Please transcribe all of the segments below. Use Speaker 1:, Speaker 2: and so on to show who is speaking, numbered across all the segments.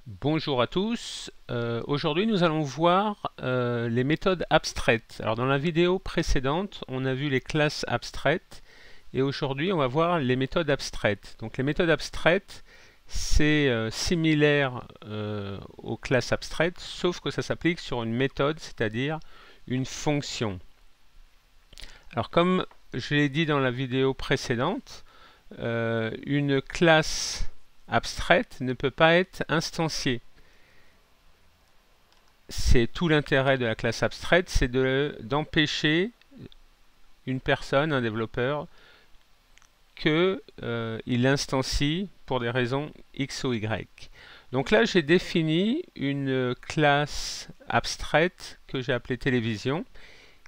Speaker 1: Bonjour à tous. Aujourd'hui, nous allons voir les méthodes abstraites. Alors, dans la vidéo précédente, on a vu les classes abstraites et aujourd'hui, on va voir les méthodes abstraites. Donc, les méthodes abstraites, c'est similaire aux classes abstraites, sauf que ça s'applique sur une méthode, c'est-à-dire une fonction. Alors, comme je l'ai dit dans la vidéo précédente, une classe abstraite ne peut pas être instanciée. C'est tout l'intérêt de la classe abstraite, c'est d'empêcher une personne, un développeur, qu'il instancie pour des raisons X ou Y. Donc là, j'ai défini une classe abstraite que j'ai appelée télévision,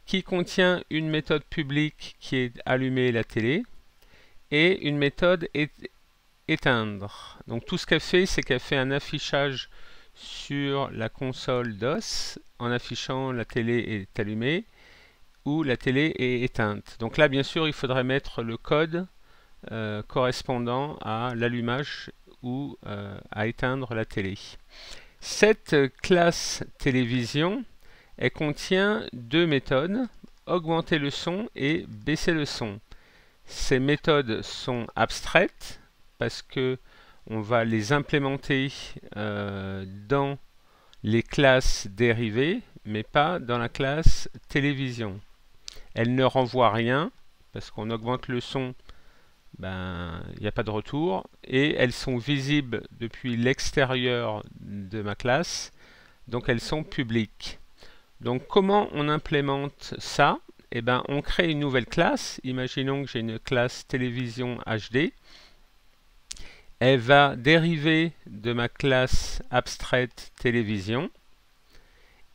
Speaker 1: qui contient une méthode publique qui est allumer la télé et une méthode éteindre. Donc tout ce qu'elle fait, c'est qu'elle fait un affichage sur la console DOS en affichant la télé est allumée ou la télé est éteinte. Donc là, bien sûr, il faudrait mettre le code correspondant à l'allumage ou à éteindre la télé. Cette classe télévision, elle contient deux méthodes, augmenter le son et baisser le son. Ces méthodes sont abstraites parce que on va les implémenter dans les classes dérivées, mais pas dans la classe télévision. Elles ne renvoient rien, parce qu'on augmente le son, ben, il n'y a pas de retour, et elles sont visibles depuis l'extérieur de ma classe, donc elles sont publiques. Donc comment on implémente ça? Eh ben, on crée une nouvelle classe. Imaginons que j'ai une classe télévision HD. Elle va dériver de ma classe abstraite télévision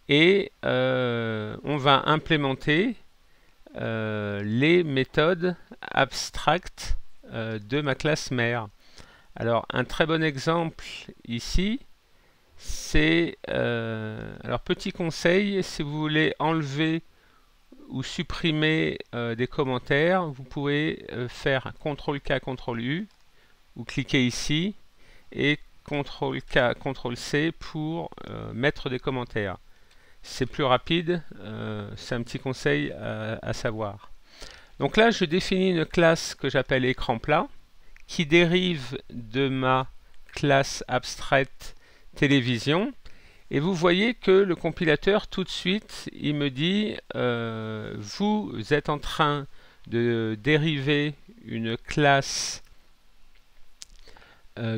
Speaker 1: et on va implémenter les méthodes abstractes de ma classe mère. Alors un très bon exemple ici, c'est alors petit conseil, si vous voulez enlever ou supprimer des commentaires, vous pouvez faire CTRL-K, CTRL-U ou cliquez ici et CTRL-K, CTRL-C pour mettre des commentaires. C'est plus rapide, c'est un petit conseil à savoir. Donc là, je définis une classe que j'appelle écran plat qui dérive de ma classe abstraite télévision. Et vous voyez que le compilateur, tout de suite, il me dit vous êtes en train de dériver une classe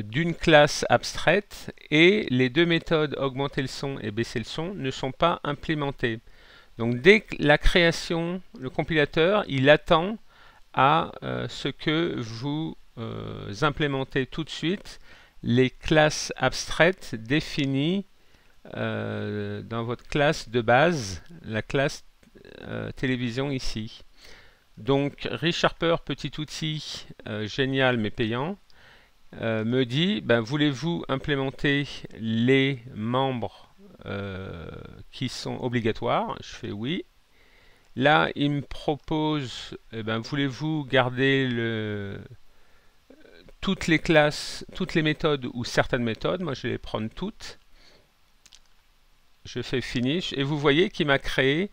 Speaker 1: d'une classe abstraite et les deux méthodes augmenter le son et baisser le son ne sont pas implémentées. Donc dès la création, le compilateur, il attend à ce que vous implémentez tout de suite les classes abstraites définies dans votre classe de base, la classe télévision ici. Donc ReSharper, petit outil génial mais payant, me dit voulez-vous implémenter les membres qui sont obligatoires? Je fais oui. Là, il me propose voulez-vous garder toutes les classes, toutes les méthodes ou certaines méthodes? Moi, je vais les prendre toutes. Je fais Finish et vous voyez qu'il m'a créé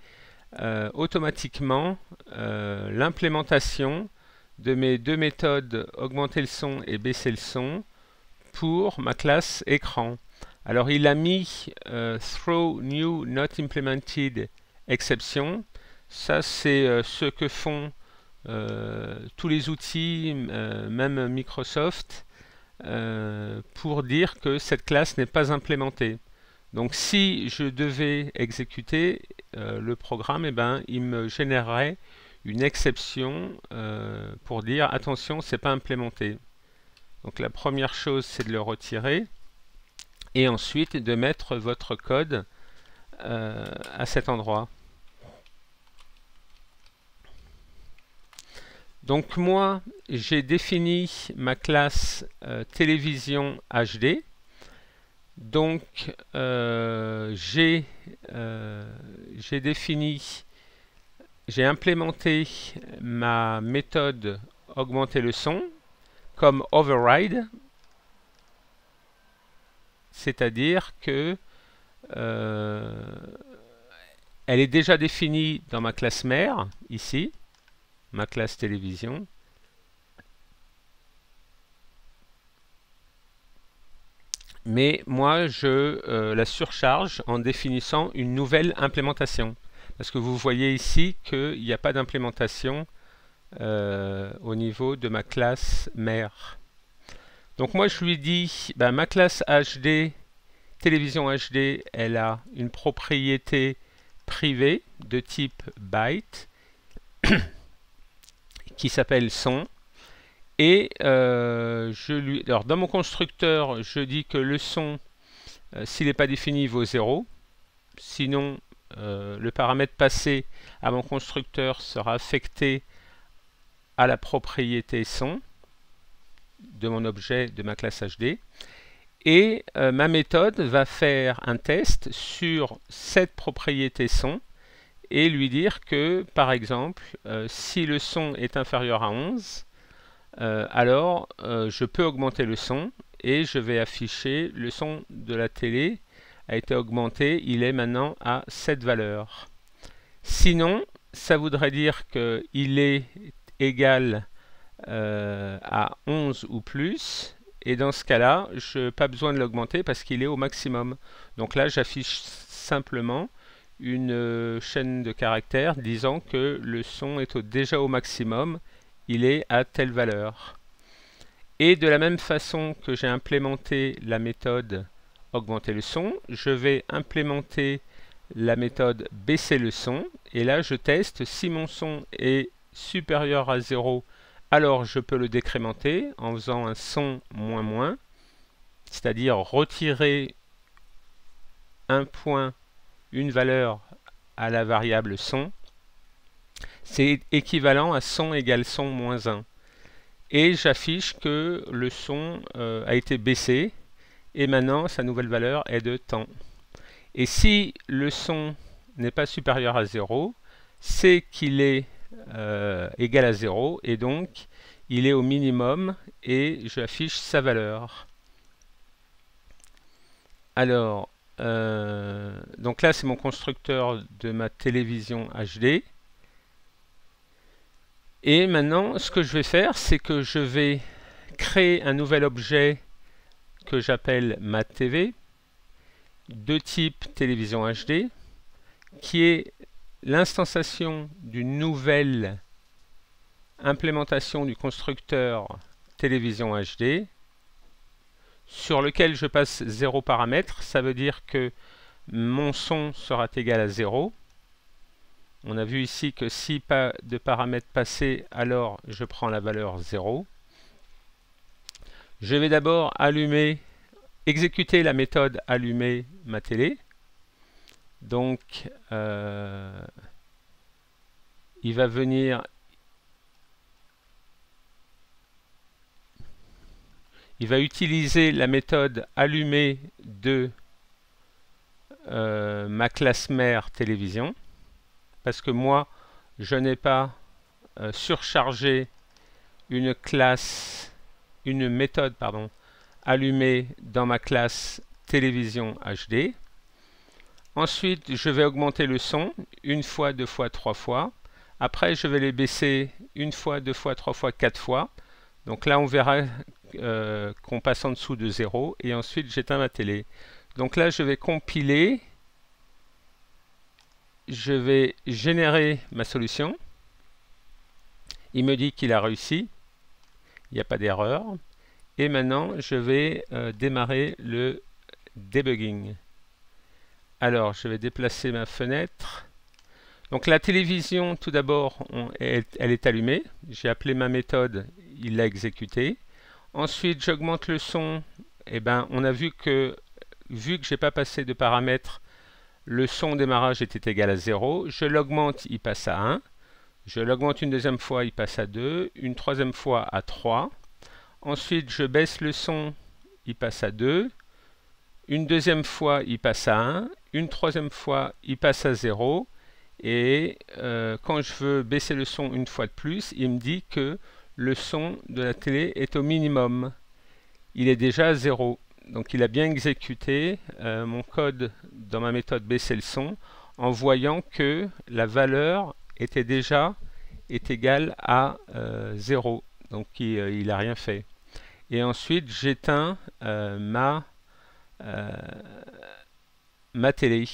Speaker 1: automatiquement l'implémentation de mes deux méthodes augmenter le son et baisser le son pour ma classe écran. Alors il a mis throw new not implemented exception. Ça c'est ce que font tous les outils, même Microsoft, pour dire que cette classe n'est pas implémentée. Donc si je devais exécuter le programme, il me générerait une exception pour dire attention, c'est pas implémenté. Donc la première chose, c'est de le retirer et ensuite de mettre votre code à cet endroit. Donc moi, j'ai défini ma classe télévision HD. Donc j'ai implémenté ma méthode augmenter le son comme override. c'est-à-dire que elle est déjà définie dans ma classe mère, ici, ma classe télévision. Mais moi, je la surcharge en définissant une nouvelle implémentation. Parce que vous voyez ici qu'il n'y a pas d'implémentation au niveau de ma classe mère. Donc moi, je lui dis, ben, ma classe HD, télévision HD, elle a une propriété privée de type byte qui s'appelle son. Et alors dans mon constructeur, je dis que le son, s'il n'est pas défini, il vaut 0. Sinon, le paramètre passé à mon constructeur sera affecté à la propriété son de mon objet de ma classe HD. Et ma méthode va faire un test sur cette propriété son et lui dire que, par exemple, si le son est inférieur à 11, alors je peux augmenter le son et je vais afficher le son de la télé a été augmenté, il est maintenant à cette valeur. Sinon, ça voudrait dire qu'il est égal à 11 ou plus, et dans ce cas-là, je n'ai pas besoin de l'augmenter parce qu'il est au maximum. Donc là, j'affiche simplement une chaîne de caractères disant que le son est déjà au maximum, il est à telle valeur. Et de la même façon que j'ai implémenté la méthode augmenter le son, je vais implémenter la méthode baisser le son, et là je teste si mon son est supérieur à 0, alors je peux le décrémenter en faisant un son moins moins, c'est-à-dire retirer un point, une valeur à la variable son. C'est équivalent à son égale son moins 1. Et j'affiche que le son a été baissé, et maintenant sa nouvelle valeur est de temps. Et si le son n'est pas supérieur à 0, c'est qu'il est égal à 0, et donc il est au minimum, et j'affiche sa valeur. Alors, donc là c'est mon constructeur de ma télévision HD. Et maintenant, ce que je vais faire, c'est que je vais créer un nouvel objet que j'appelle ma TV, de type télévision HD, qui est l'instanciation d'une nouvelle implémentation du constructeur télévision HD, sur lequel je passe 0 paramètres. Ça veut dire que mon son sera égal à 0. On a vu ici que si pas de paramètres passés, alors je prends la valeur 0. Je vais d'abord exécuter la méthode allumer ma télé. Donc, il va venir, il va utiliser la méthode allumer de ma classe mère télévision, parce que moi, je n'ai pas surchargé une méthode allumée dans ma classe télévision HD. Ensuite, je vais augmenter le son une fois, deux fois, trois fois. Après, je vais les baisser une fois, deux fois, trois fois, quatre fois. Donc là, on verra qu'on passe en dessous de 0. Et ensuite, j'éteins ma télé. Donc là, je vais compiler. Je vais générer ma solution. Il me dit qu'il a réussi. Il n'y a pas d'erreur. Et maintenant, je vais démarrer le debugging. Alors, je vais déplacer ma fenêtre. Donc la télévision, tout d'abord, elle est allumée. J'ai appelé ma méthode, il l'a exécutée. Ensuite, j'augmente le son. Et ben, on a vu que je n'ai pas passé de paramètres, le son démarrage était égal à 0. Je l'augmente, il passe à 1. Je l'augmente une deuxième fois, il passe à 2. Une troisième fois à 3. Ensuite, je baisse le son, il passe à 2. Une deuxième fois, il passe à 1. Une troisième fois, il passe à 0. Et quand je veux baisser le son une fois de plus, il me dit que le son de la télé est au minimum. Il est déjà à 0. donc il a bien exécuté mon code dans ma méthode baisser le son en voyant que la valeur était déjà égale à 0. Donc il n'a rien fait. Et ensuite j'éteins ma télé.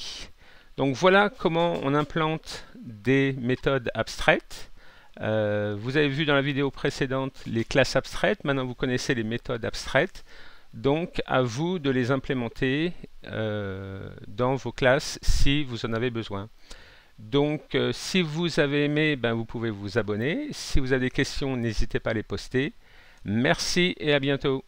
Speaker 1: Donc voilà comment on implante des méthodes abstraites. Vous avez vu dans la vidéo précédente les classes abstraites, maintenant vous connaissez les méthodes abstraites. Donc à vous de les implémenter dans vos classes si vous en avez besoin. Donc si vous avez aimé, vous pouvez vous abonner. Si vous avez des questions, n'hésitez pas à les poster. Merci et à bientôt.